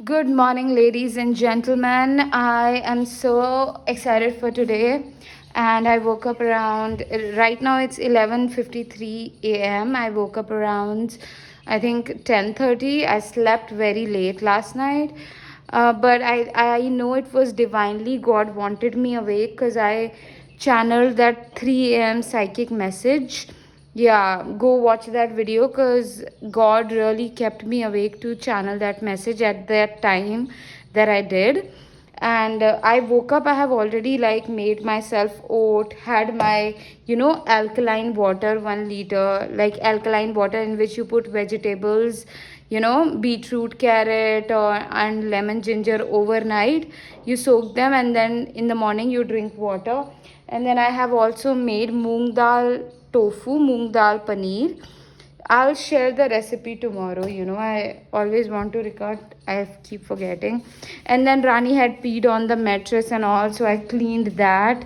Good morning, ladies and gentlemen. I am so excited for today, and I woke up around right now. It's 11:53 a.m. I woke up around, I think 10:30. I slept very late last night, but I know it was divinely God wanted me awake because I channeled that 3 a.m. psychic message. Yeah, go watch that video because God really kept me awake to channel that message at that time that I did. And I woke up, I have already like made myself oat, had my, alkaline water, 1 liter, like alkaline water in which you put vegetables, beetroot, carrot, or and lemon, ginger overnight. You soak them, and then in the morning you drink water. And then I have also made moong dal tofu, moong dal paneer. I'll share the recipe tomorrow. I always want to record. I keep forgetting. And then Rani had peed on the mattress and all, so I cleaned that.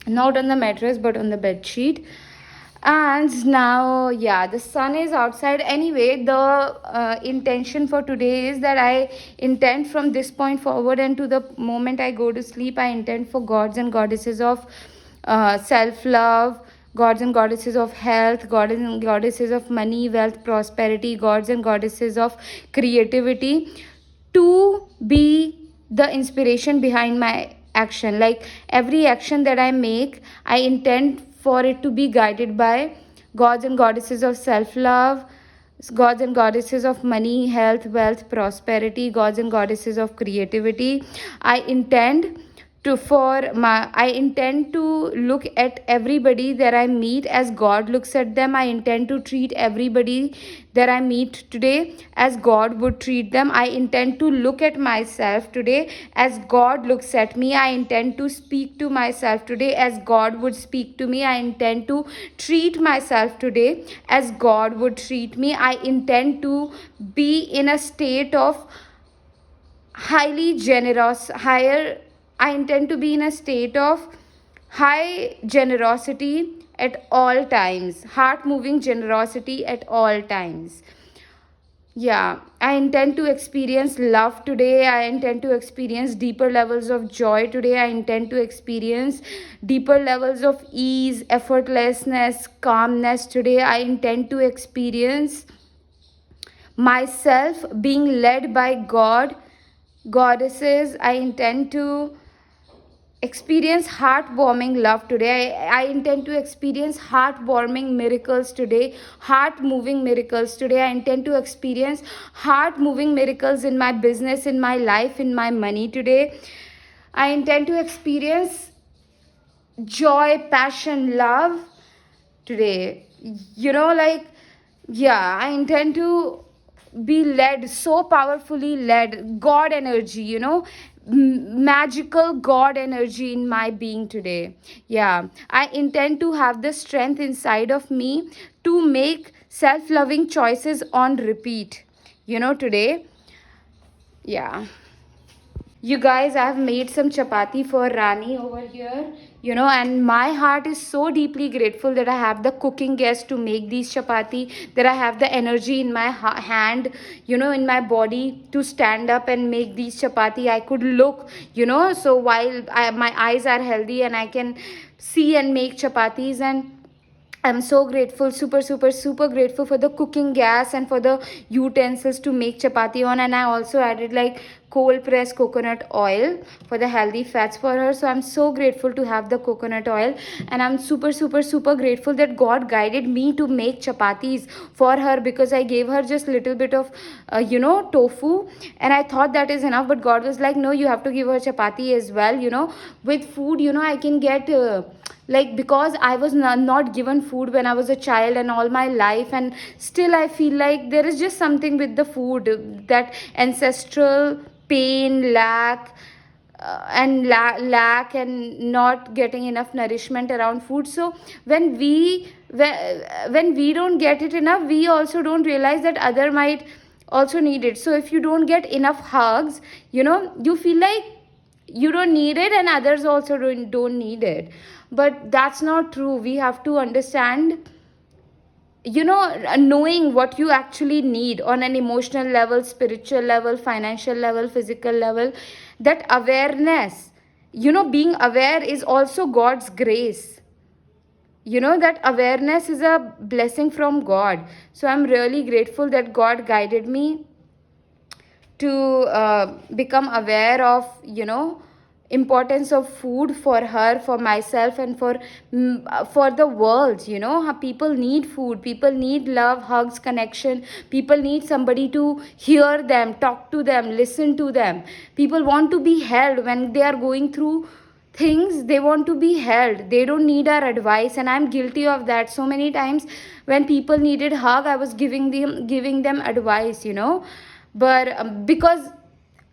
Not on the mattress, but on the bed sheet. And now, yeah, the sun is outside. Anyway, the intention for today is that I intend from this point forward and to the moment I go to sleep, I intend for gods and goddesses of self love, gods and goddesses of health, gods and goddesses of money, wealth, prosperity, gods and goddesses of creativity to be the inspiration behind my action. Like every action that I make, I intend for it to be guided by gods and goddesses of self love, gods and goddesses of money, health, wealth, prosperity, gods and goddesses of creativity. I intend I intend to look at everybody that I meet as God looks at them. I intend to treat everybody that I meet today as God would treat them. I intend to look at myself today as God looks at me. I intend to speak to myself today as God would speak to me. I intend to treat myself today as God would treat me. I intend to be in a state of highly generous, higher. I intend to be in a state of high generosity at all times, heart moving generosity at all times. Yeah, I intend to experience love today. I intend to experience deeper levels of joy today. I intend to experience deeper levels of ease, effortlessness, calmness today. I intend to experience myself being led by God, goddesses. I intend to experience heartwarming love today. I intend to experience heartwarming miracles today, heart moving miracles today. I intend to experience heart moving miracles in my business, in my life, in my money today. I intend to experience joy, passion, love today. Like, yeah, I intend to be led, so powerfully led, God energy, magical God energy in my being today. Yeah, I intend to have the strength inside of me to make self loving choices on repeat, today. Yeah. You guys, I've made some chapati for Rani over here, and my heart is so deeply grateful that I have the cooking gas to make these chapati, that I have the energy in my hand, in my body to stand up and make these chapati. I could look, so while my eyes are healthy and I can see and make chapatis. And I'm so grateful, super, super, super grateful for the cooking gas and for the utensils to make chapati on. And I also added like cold pressed coconut oil for the healthy fats for her. So I'm so grateful to have the coconut oil. And I'm super, super, super grateful that God guided me to make chapatis for her, because I gave her just little bit of, tofu. And I thought that is enough. But God was like, no, you have to give her chapati as well. With food, I can get. Like, because I was not given food when I was a child and all my life, and still I feel like there is just something with the food, that ancestral pain, lack, lack and not getting enough nourishment around food. So when we don't get it enough, we also don't realize that other might also need it. So if you don't get enough hugs, you feel like you don't need it and others also don't need it. But that's not true. We have to understand knowing what you actually need on an emotional level, spiritual level, financial level, physical level. That awareness, being aware is also God's grace. That awareness is a blessing from God. So I'm really grateful that God guided me to become aware of importance of food for her, for myself, and for the world. How people need food, people need love, hugs, connection. People need somebody to hear them, talk to them, listen to them. People want to be held when they are going through things. They want to be held, they don't need our advice, and I'm guilty of that so many times. When people needed hug, I was giving them advice, but because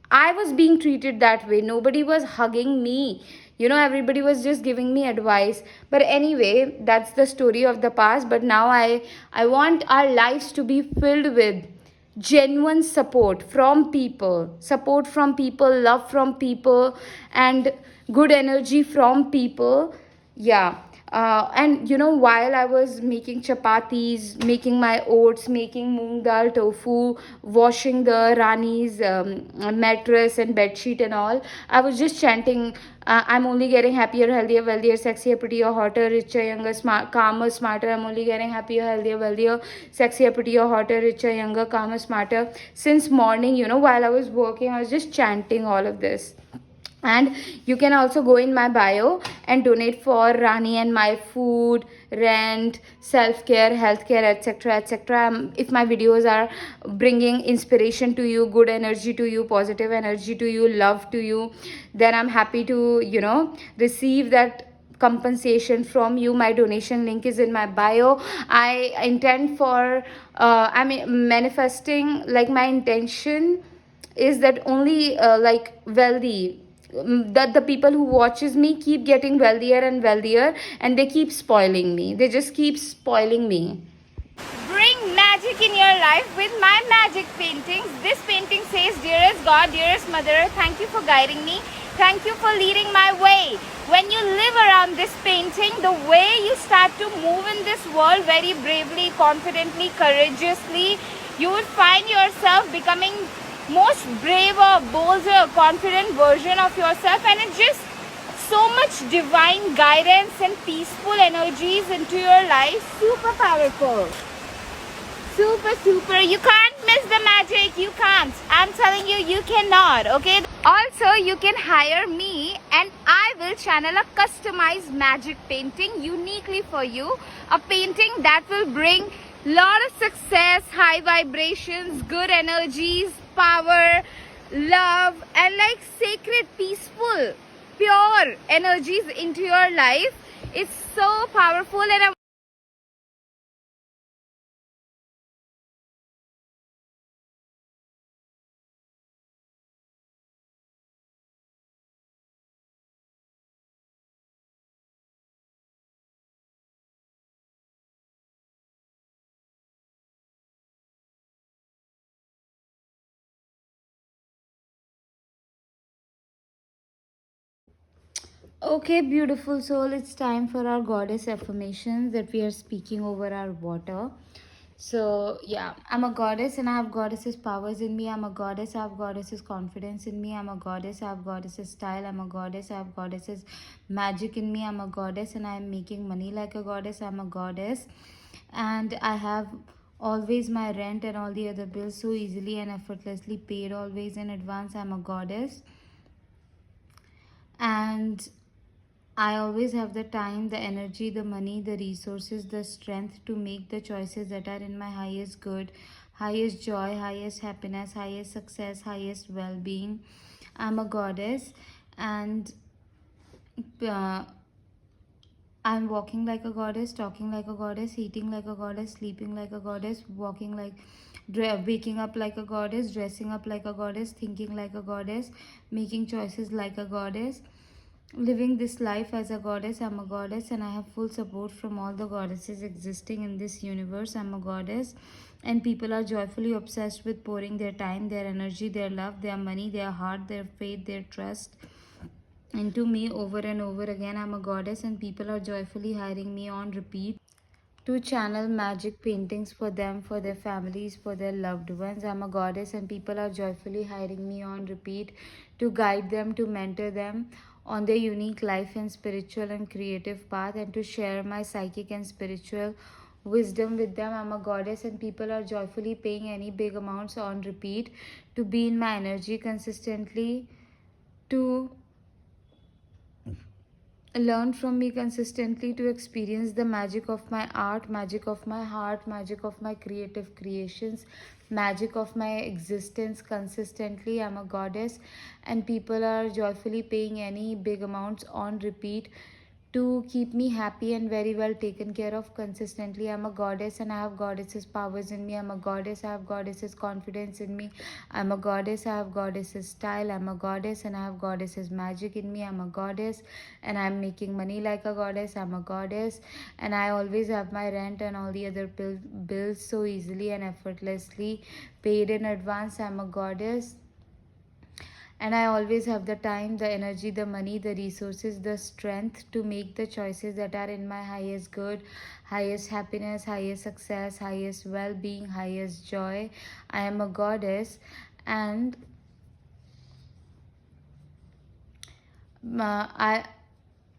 I was being treated that way, nobody was hugging me. Everybody was just giving me advice. But anyway, that's the story of the past. But now I want our lives to be filled with genuine support from people, love from people, and good energy from people. Yeah. And while I was making chapatis, making my oats, making moong dal tofu, washing the Rani's mattress and bed sheet and all, I was just chanting, I'm only getting happier, healthier, wealthier, sexier, prettier, hotter, richer, younger, calmer, smarter. I'm only getting happier, healthier, wealthier, sexier, prettier, hotter, richer, younger, calmer, smarter. Since morning, while I was working, I was just chanting all of this. And you can also go in my bio and donate for Rani and my food, rent, self-care, healthcare, etc, etc. If my videos are bringing inspiration to you, good energy to you, positive energy to you, love to you, then I'm happy to receive that compensation from you. My donation link is in my bio. I intend for manifesting, like, my intention is that only like wealthy, that the people who watches me keep getting wealthier and wealthier, and they keep spoiling me, they just keep spoiling me. Bring magic in your life with my magic paintings. This painting says, dearest God, dearest mother, thank you for guiding me, thank you for leading my way. When you live around this painting, the way you start to move in this world very bravely, confidently, courageously, you would find yourself becoming most braver, bolder, confident version of yourself. And it's just so much divine guidance and peaceful energies into your life. Super powerful, super. You can't miss the magic. You can't. I'm telling you, you cannot. Okay. Also, you can hire me and I will channel a customized magic painting uniquely for you. A painting that will bring lot of success, high vibrations, good energies, power, love, and like sacred, peaceful, pure energies into your life. It's so powerful. And okay, beautiful soul, it's time for our goddess affirmations that we are speaking over our water. So, yeah, I'm a goddess and I have goddesses' powers in me. I'm a goddess, I have goddesses' confidence in me. I'm a goddess, I have goddesses' style. I'm a goddess, I have goddesses' magic in me. I'm a goddess and I'm making money like a goddess. I'm a goddess and I have always my rent and all the other bills so easily and effortlessly paid always in advance. I'm a goddess and I always have the time, the energy, the money, the resources, the strength to make the choices that are in my highest good, highest joy, highest happiness, highest success, highest well being. I'm a goddess and uh, I'm walking like a goddess, talking like a goddess, eating like a goddess, sleeping like a goddess, walking like, waking up like a goddess, dressing up like a goddess, thinking like a goddess, making choices like a goddess, living this life as a goddess. I'm a goddess and I have full support from all the goddesses existing in this universe. I'm a goddess and people are joyfully obsessed with pouring their time, their energy, their love, their money, their heart, their faith, their trust into me over and over again. I'm a goddess and people are joyfully hiring me on repeat to channel magic paintings for them, for their families, for their loved ones. I'm a goddess, and people are joyfully hiring me on repeat to guide them, to mentor them on their unique life and spiritual and creative path, and to share my psychic and spiritual wisdom with them. I'm a goddess, and people are joyfully paying any big amounts on repeat to be in my energy consistently, to learn from me consistently, to experience the magic of my art, magic of my heart, magic of my creative creations, magic of my existence consistently. I'm a goddess, and people are joyfully paying any big amounts on repeat to keep me happy and very well taken care of consistently. I'm a goddess, and I have goddesses powers in me. I'm a goddess, I have goddesses confidence in me. I'm a goddess, I have goddesses style. I'm a goddess, and I have goddesses magic in me. I'm a goddess, and I'm making money like a goddess. I'm a goddess, and I always have my rent and all the other bills so easily and effortlessly paid in advance. I'm a goddess, and I always have the time, the energy, the money, the resources, the strength to make the choices that are in my highest good, highest happiness, highest success, highest well-being, highest joy. I am a goddess, and I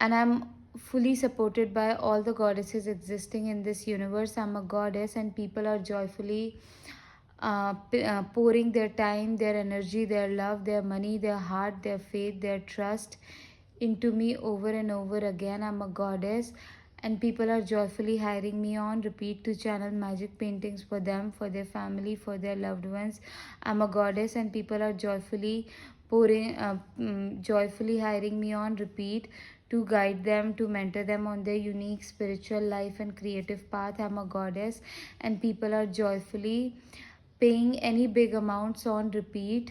and I'm fully supported by all the goddesses existing in this universe. I'm a goddess, and people are joyfully pouring their time, their energy, their love, their money, their heart, their faith, their trust into me over and over again. I'm a goddess, and people are joyfully hiring me on repeat to channel magic paintings for them, for their family, for their loved ones. I'm a goddess, and people are joyfully hiring me on repeat to guide them, to mentor them on their unique spiritual life and creative path. I'm a goddess, and people are joyfully paying any big amounts on repeat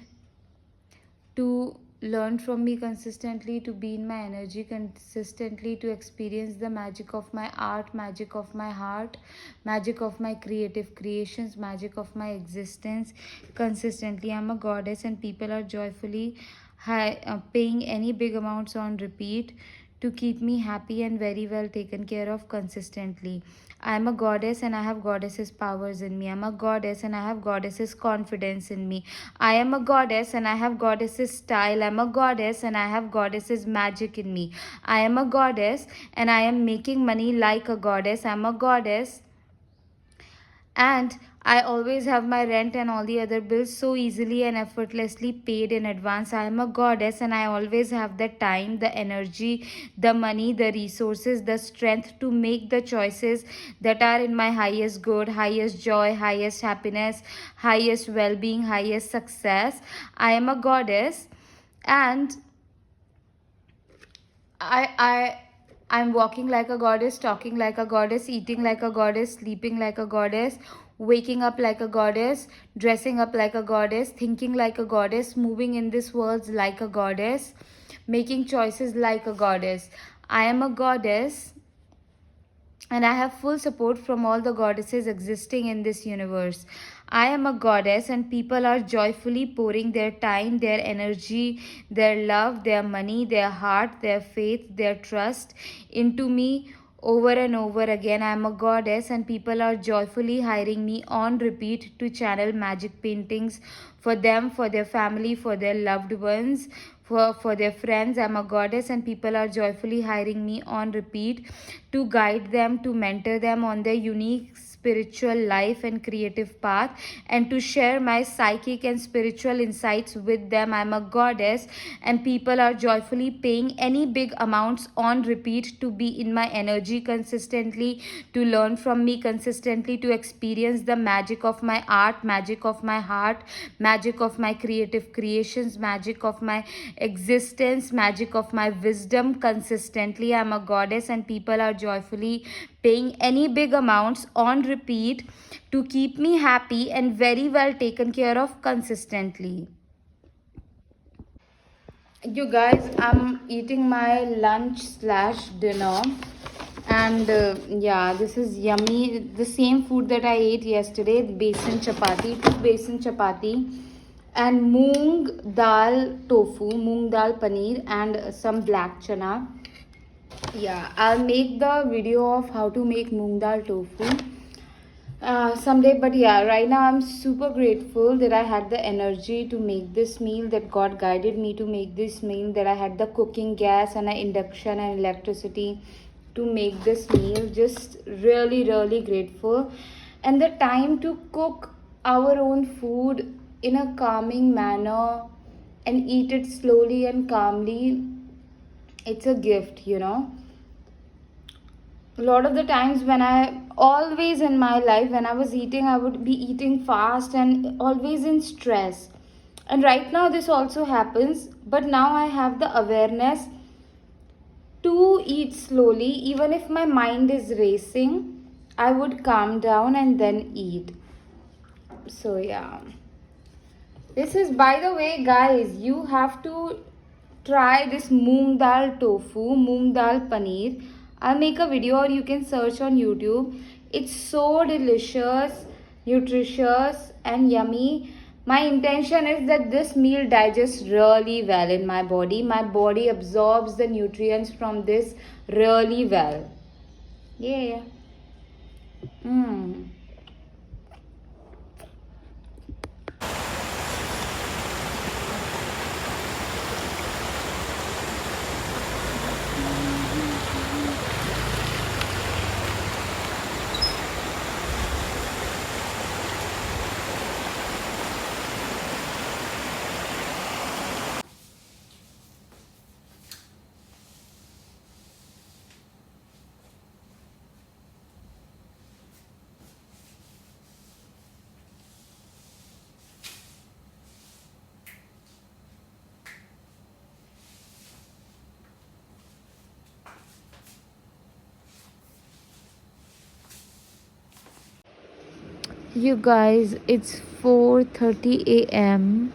to learn from me consistently, to be in my energy consistently, to experience the magic of my art, magic of my heart, magic of my creative creations, magic of my existence consistently. I'm a goddess, and people are joyfully paying any big amounts on repeat to keep me happy and very well taken care of consistently. I am a goddess, and I have goddesses powers in me. I'm a goddess, and I have goddesses confidence in me. I am a goddess, and I have goddesses style. I'm a goddess, and I have goddesses magic in me. I am a goddess, and I am making money like a goddess. I'm a goddess, and I always have my rent and all the other bills so easily and effortlessly paid in advance. I am a goddess, and I always have the time, the energy, the money, the resources, the strength to make the choices that are in my highest good, highest joy, highest happiness, highest well being, highest success. I am a goddess, and I I'm walking like a goddess, talking like a goddess, eating like a goddess, sleeping like a goddess, waking up like a goddess, dressing up like a goddess, thinking like a goddess, moving in this world like a goddess, making choices like a goddess. I am a goddess, and I have full support from all the goddesses existing in this universe. I am a goddess, and people are joyfully pouring their time, their energy, their love, their money, their heart, their faith, their trust into me over and over again. I am a goddess, and people are joyfully hiring me on repeat to channel magic paintings for them, for their family, for their loved ones, for their friends. I'm a goddess, and people are joyfully hiring me on repeat to guide them, to mentor them on their unique spiritual life and creative path, and to share my psychic and spiritual insights with them. I'm a goddess, and people are joyfully paying any big amounts on repeat to be in my energy consistently, to learn from me consistently, to experience the magic of my art, magic of my heart, magic of my creative creations, magic of my existence, magic of my wisdom consistently. I'm a goddess, and people are joyfully paying any big amounts on repeat to keep me happy and very well taken care of consistently. You guys, I'm eating my lunch slash dinner, and yeah, this is yummy. The same food that I ate yesterday, besan chapati, two besan chapati, and moong dal tofu, moong dal paneer, and some black chana. Yeah, I'll make the video of how to make moong dal tofu someday. But yeah, right now I'm super grateful that I had the energy to make this meal, that God guided me to make this meal, that I had the cooking gas and an induction and electricity to make this meal. Just really, really grateful. And the time to cook our own food in a calming manner and eat it slowly and calmly, it's a gift, you know. A lot of the times, when I always in my life, when I was eating, I would be eating fast and always in stress. And right now this also happens, but now I have the awareness to eat slowly. Even if my mind is racing, I would calm down and then eat. So yeah, this is, by the way, guys, you have to try this moong dal tofu, moong dal paneer. I'll make a video or you can search on YouTube. It's so delicious, nutritious, and yummy. My intention is that this meal digests really well in my body. My body absorbs the nutrients from this really well. Yeah. Mm. You guys, it's 4:30 a.m.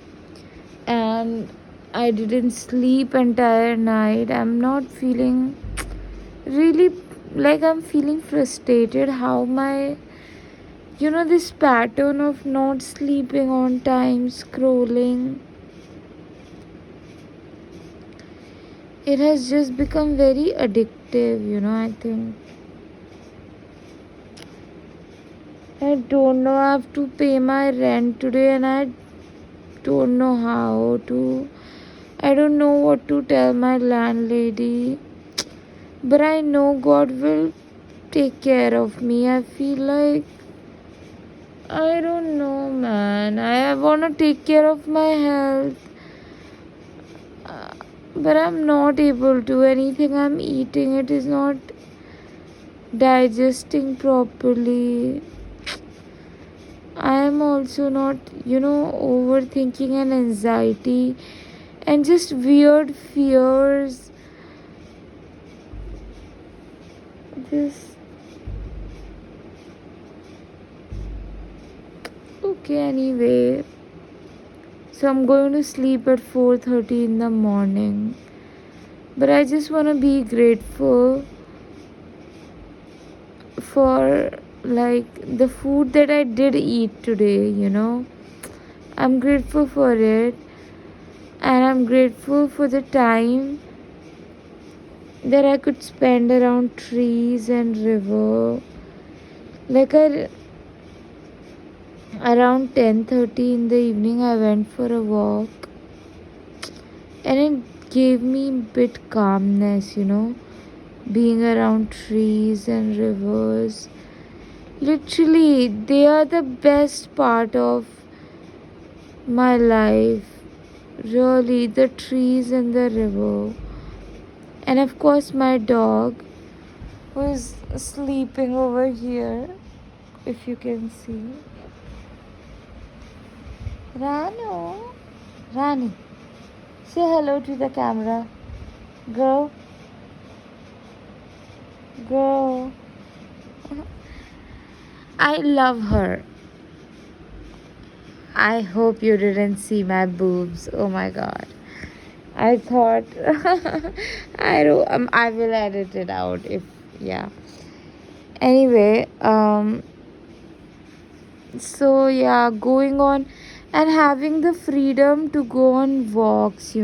and I didn't sleep entire night. I'm not feeling really, like, I'm feeling frustrated how my, this pattern of not sleeping on time, scrolling, it has just become very addictive, I think. I don't know, I have to pay my rent today and I don't know how to. I don't know what to tell my landlady. But I know God will take care of me. I feel like, I don't know, man. I want to take care of my health. But I'm not able to. Anything I'm eating, it is not digesting properly. I am also not, overthinking and anxiety and just weird fears. Just okay, anyway. So I'm going to sleep at 4:30 in the morning. But I just want to be grateful for, like, the food that I did eat today. I'm grateful for it, and I'm grateful for the time that I could spend around trees and river. Like, around 10:30 in the evening I went for a walk, and it gave me a bit calmness, being around trees and rivers. Literally, they are the best part of my life. Really, the trees and the river. And of course, my dog, who is sleeping over here, if you can see. Rano. Rani, say hello to the camera. Go. Go. I love her. I hope you didn't see my boobs. Oh my god. I thought I will edit it out if, yeah. Anyway, so yeah, going on and having the freedom to go on walks,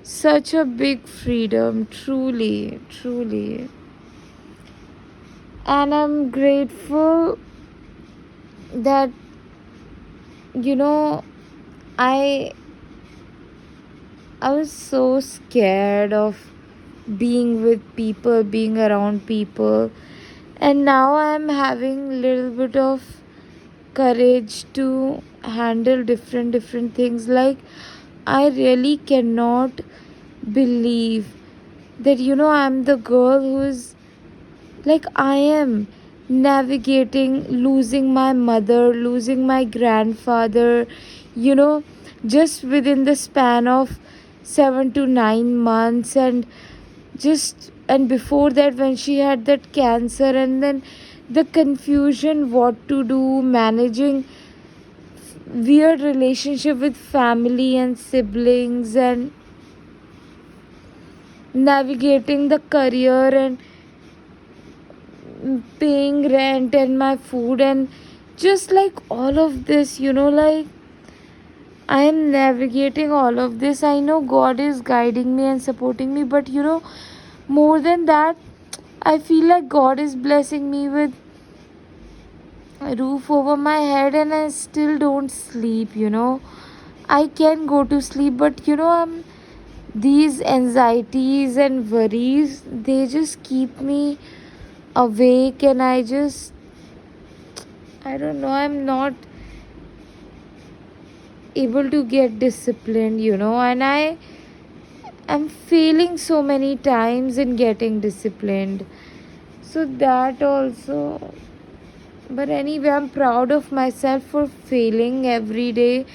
Such a big freedom, truly, truly. And I'm grateful that, you know, I I was so scared of being with people, being around people, and now I'm having little bit of courage to handle different things. Like, I really cannot believe that, I'm the girl who is, like, I am navigating losing my mother, losing my grandfather, you know just within the span of 7 to 9 months. And before that, when she had that cancer, and then the confusion what to do, managing weird relationship with family and siblings, and navigating the career, and paying rent and my food, and just like all of this, like, I am navigating all of this. I know God is guiding me and supporting me, but more than that, I feel like God is blessing me with a roof over my head, and I still don't sleep. I can go to sleep, but these anxieties and worries, they just keep me awake, and I don't know, I'm not able to get disciplined, and I am failing so many times in getting disciplined. So that also, but anyway, I'm proud of myself for failing every day.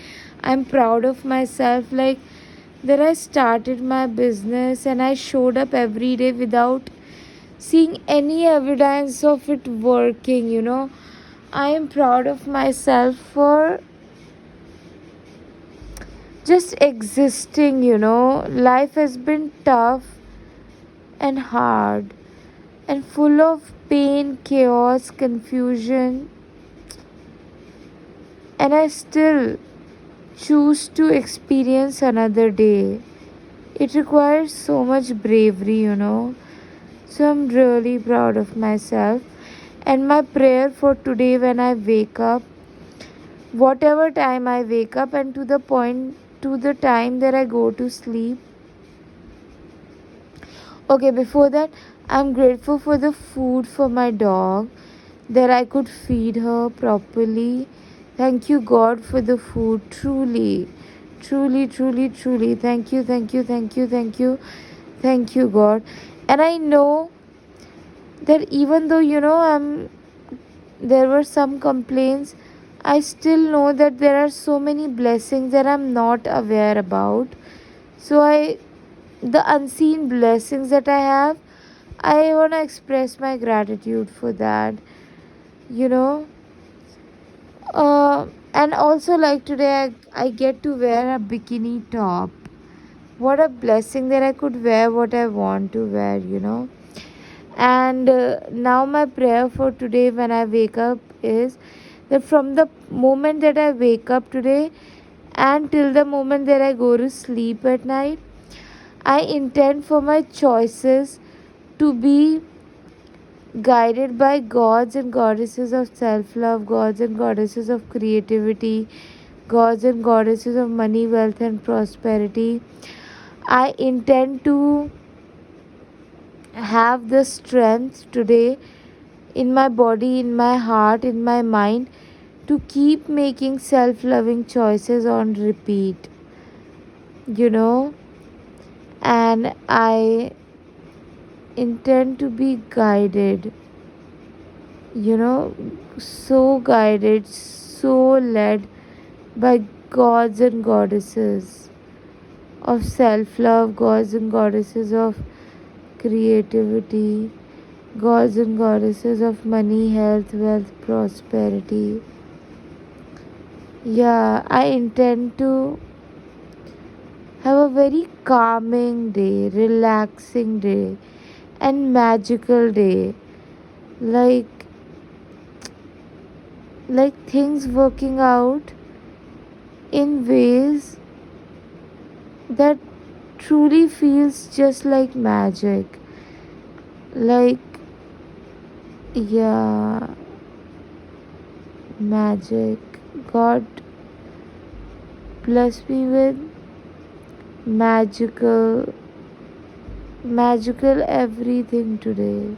I'm proud of myself, like, that I started my business and I showed up every day without seeing any evidence of it working. I am proud of myself for just existing. Life has been tough and hard and full of pain, chaos, confusion, and I still choose to experience another day. It requires so much bravery. So I'm really proud of myself. And my prayer for today, when I wake up, whatever time I wake up, and to the time that I go to sleep. Okay, before that, I'm grateful for the food for my dog, that I could feed her properly. Thank you, God, for the food. Truly, truly, truly, truly. Thank you, thank you, thank you, thank you, thank you, God. And I know that even though, there were some complaints, I still know that there are so many blessings that I'm not aware about. So the unseen blessings that I have, I want to express my gratitude for that. You know, and also, like, today, I get to wear a bikini top. What a blessing that I could wear what I want to wear. And now, my prayer for today when I wake up is that from the moment that I wake up today and till the moment that I go to sleep at night, I intend for my choices to be guided by gods and goddesses of self love, gods and goddesses of creativity, gods and goddesses of money, wealth, and prosperity. I intend to have the strength today in my body, in my heart, in my mind, to keep making self loving choices on repeat, you know, and I intend to be guided, you know, so guided, so led by gods and goddesses of self love, gods and goddesses of creativity, gods and goddesses of money, health, wealth, prosperity. Yeah, I intend to have a very calming day, relaxing day, and magical day. Like things working out in ways that truly feels just like magic. Like, yeah, magic. God bless me with magical, magical everything today.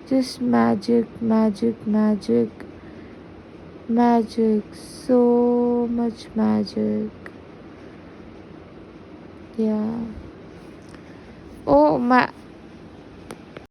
Just magic, magic, magic, magic. So much magic. Yeah. Oh,